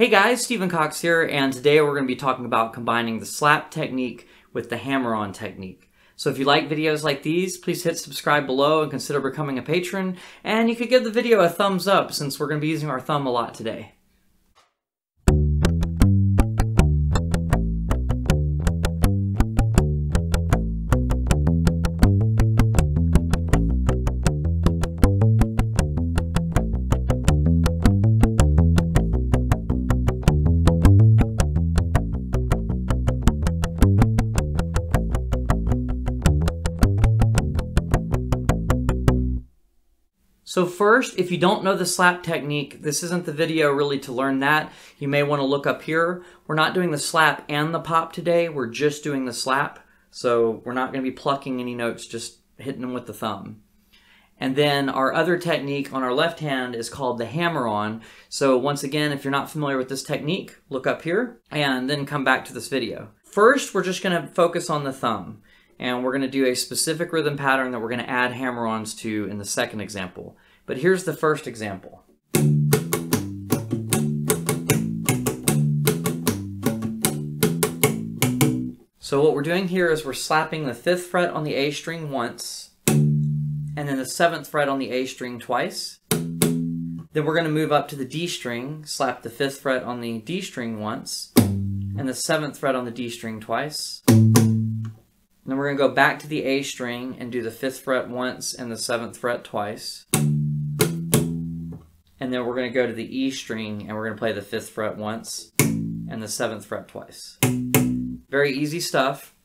Hey guys, Stephen Cox here, and today we're going to be talking about combining the slap technique with the hammer-on technique. So if you like videos like these, please hit subscribe below and consider becoming a patron, and you could give the video a thumbs up since we're going to be using our thumb a lot today. So first, if you don't know the slap technique, this isn't the video really to learn that. You may want to look up here. We're not doing the slap and the pop today. We're just doing the slap. So we're not going to be plucking any notes, just hitting them with the thumb. And then our other technique on our left hand is called the hammer-on. So once again, if you're not familiar with this technique, look up here and then come back to this video. First, we're just going to focus on the thumb. And we're going to do a specific rhythm pattern that we're going to add hammer-ons to in the second example. But here's the first example. So what we're doing here is we're slapping the 5th fret on the A string once, and then the 7th fret on the A string twice. Then we're going to move up to the D string, slap the 5th fret on the D string once, and the 7th fret on the D string twice. Then we're going to go back to the A string and do the 5th fret once and the 7th fret twice. And then we're going to go to the E string and we're going to play the 5th fret once and the 7th fret twice. Very easy stuff.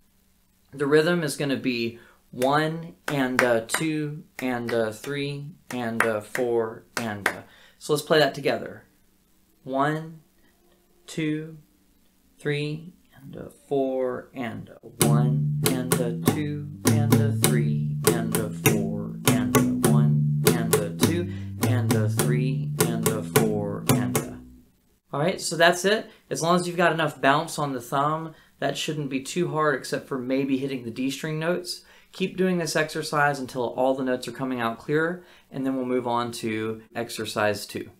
The rhythm is going to be 1 and 2 and 3 and 4 and so let's play that together. 1, 2, 3 and 4 and 1 and 2 and 3 and 4 and 1 and 2 and 3 and 4 and Alright, so that's it. As long as you've got enough bounce on the thumb, that shouldn't be too hard except for maybe hitting the D string notes. Keep doing this exercise until all the notes are coming out clear, and then we'll move on to exercise 2.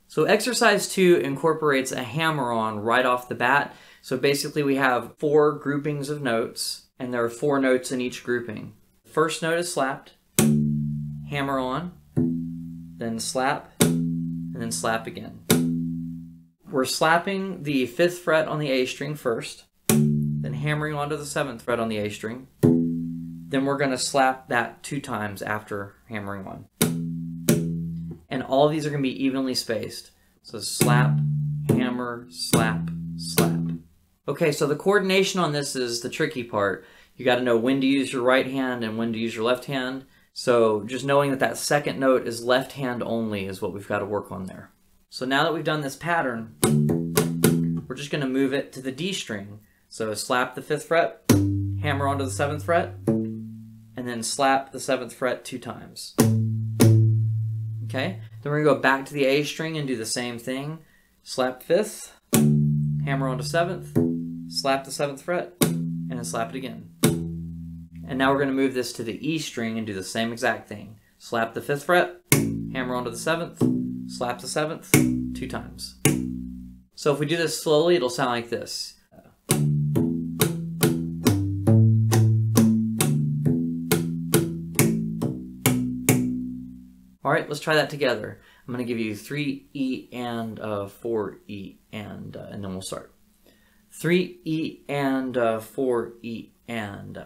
So exercise 2 incorporates a hammer-on right off the bat. So basically we have 4 groupings of notes, and there are 4 notes in each grouping. First note is slapped, hammer-on, then slap, and then slap again. We're slapping the 5th fret on the A string first, then hammering onto the 7th fret on the A string. Then we're going to slap that 2 times after hammering on. And all of these are going to be evenly spaced. So slap, hammer, slap, slap. Okay, so the coordination on this is the tricky part. You got to know when to use your right hand and when to use your left hand. So just knowing that that second note is left hand only is what we've got to work on there. So now that we've done this pattern, we're just going to move it to the D string. So slap the 5th fret, hammer onto the 7th fret, and then slap the 7th fret 2 times. Okay, then we're going to go back to the A string and do the same thing. Slap 5th, hammer onto 7th, slap the 7th fret, and then slap it again. And now we're going to move this to the E string and do the same exact thing. Slap the 5th fret, hammer onto the 7th, slap the 7th 2 times. So if we do this slowly, it'll sound like this. Alright, let's try that together. I'm going to give you 3 E and 4 E and then we'll start. 3 E and 4 E and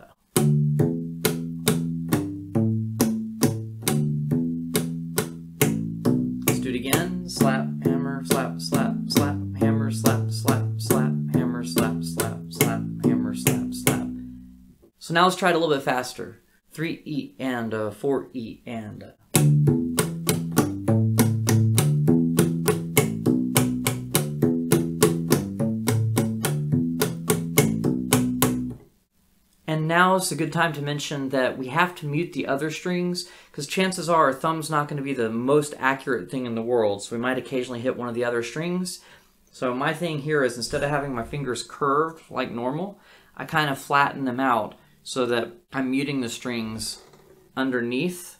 Let's do it again. Slap, hammer, slap, slap, slap, hammer, slap, slap, slap, hammer, slap, slap, slap, hammer, slap, slap. So now let's try it a little bit faster. 3 E and 4 E and And now is a good time to mention that we have to mute the other strings because chances are our thumb's not going to be the most accurate thing in the world, so we might occasionally hit one of the other strings. So my thing here is instead of having my fingers curved like normal, I kind of flatten them out so that I'm muting the strings underneath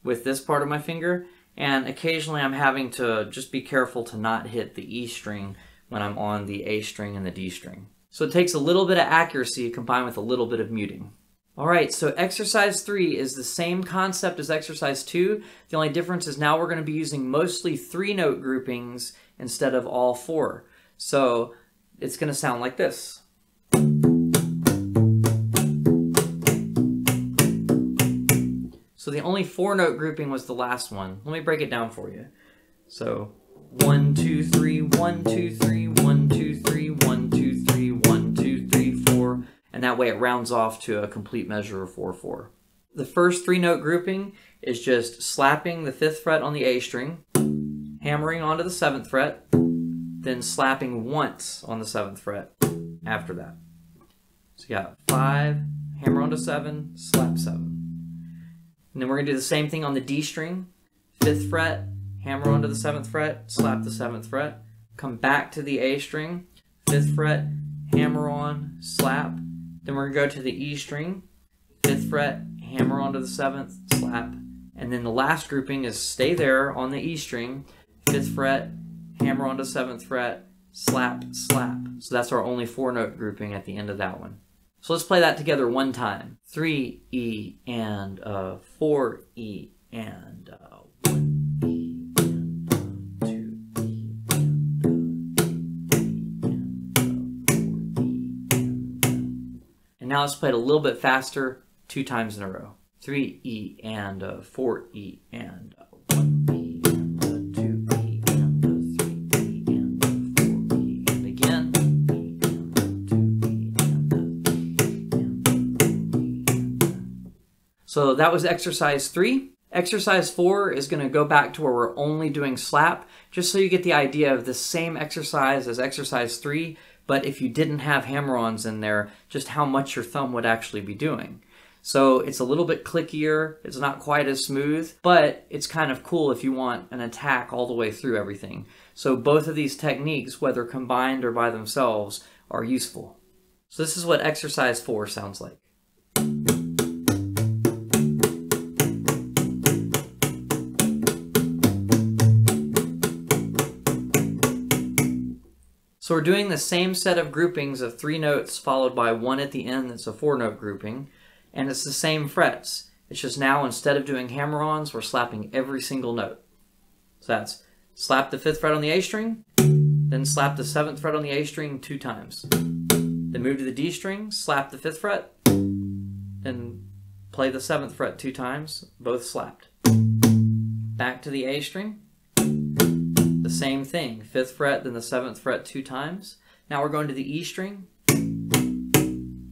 with this part of my finger and occasionally I'm having to just be careful to not hit the E string when I'm on the A string and the D string. So it takes a little bit of accuracy combined with a little bit of muting. Alright, so exercise 3 is the same concept as exercise 2. The only difference is now we're going to be using mostly 3-note groupings instead of all 4. So it's going to sound like this. So the only 4-note grouping was the last one. Let me break it down for you. So 1, 2, 3, 1, 2, 3, 1, 2, 3, 1, 2, 3, 1, 2, 3, 4. And that way it rounds off to a complete measure of 4, 4. The first 3-note grouping is just slapping the 5th fret on the A string, hammering onto the 7th fret, then slapping once on the 7th fret after that. So you got 5, hammer onto 7, slap 7. And then we're going to do the same thing on the D string, 5th fret, hammer onto the 7th fret, slap the 7th fret, come back to the A string, 5th fret, hammer on, slap. Then we're going to go to the E string, 5th fret, hammer onto the 7th, slap. And then the last grouping is stay there on the E string, 5th fret, hammer onto 7th fret, slap, slap. So that's our only 4-note grouping at the end of that one. So let's play that together one time. 3 E and 4 E and 1 E and 2 E and 3 E and 4 E and now let's play it a little bit faster 2 times in a row. 3 E and 4 E and 1 E and 2 E and 3 E and 4 E and again. So that was exercise 3. Exercise 4 is going to go back to where we're only doing slap, just so you get the idea of the same exercise as exercise 3, but if you didn't have hammer-ons in there, just how much your thumb would actually be doing. So it's a little bit clickier, it's not quite as smooth, but it's kind of cool if you want an attack all the way through everything. So both of these techniques, whether combined or by themselves, are useful. So this is what exercise 4 sounds like. So we're doing the same set of groupings of 3 notes followed by 1 at the end that's a 4-note grouping, and it's the same frets. It's just now instead of doing hammer-ons, we're slapping every single note. So that's slap the 5th fret on the A string, then slap the 7th fret on the A string 2 times. Then move to the D string, slap the 5th fret, then play the 7th fret 2 times, both slapped. Back to the A string. The same thing, 5th fret, then the 7th fret 2 times. Now we're going to the E string.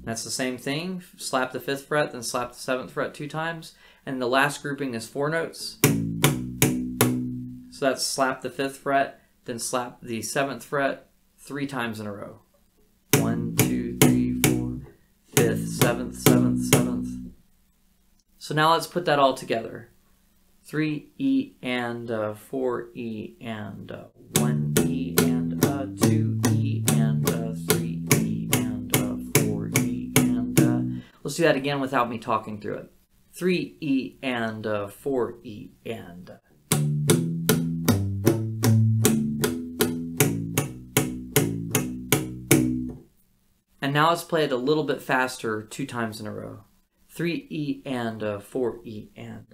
That's the same thing, slap the 5th fret, then slap the 7th fret 2 times. And the last grouping is 4 notes. So that's slap the 5th fret, then slap the 7th fret 3 times in a row. 1, 2, 3, 4, 5th, 7th, 7th, 7th. So now let's put that all together. 3 E and 4 E and 1 E and 2 E and 3 E and 4 E and let's do that again without me talking through it. 3 E and 4 E and now let's play it a little bit faster 2 times in a row. 3 E and 4 E and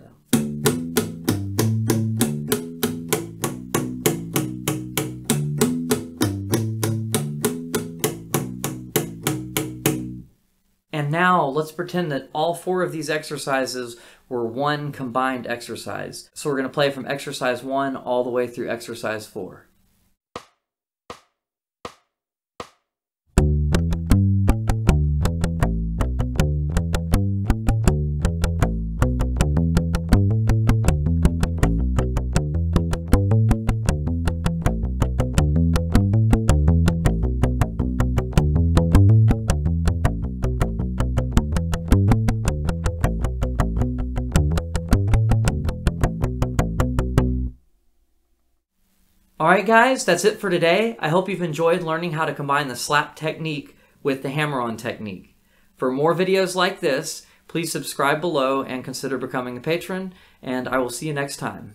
And now let's pretend that all 4 of these exercises were one combined exercise. So we're going to play from exercise 1 all the way through exercise 4. Alright guys, that's it for today. I hope you've enjoyed learning how to combine the slap technique with the hammer-on technique. For more videos like this, please subscribe below and consider becoming a patron, and I will see you next time.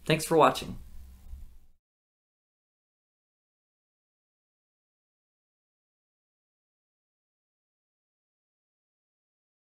Thanks for watching.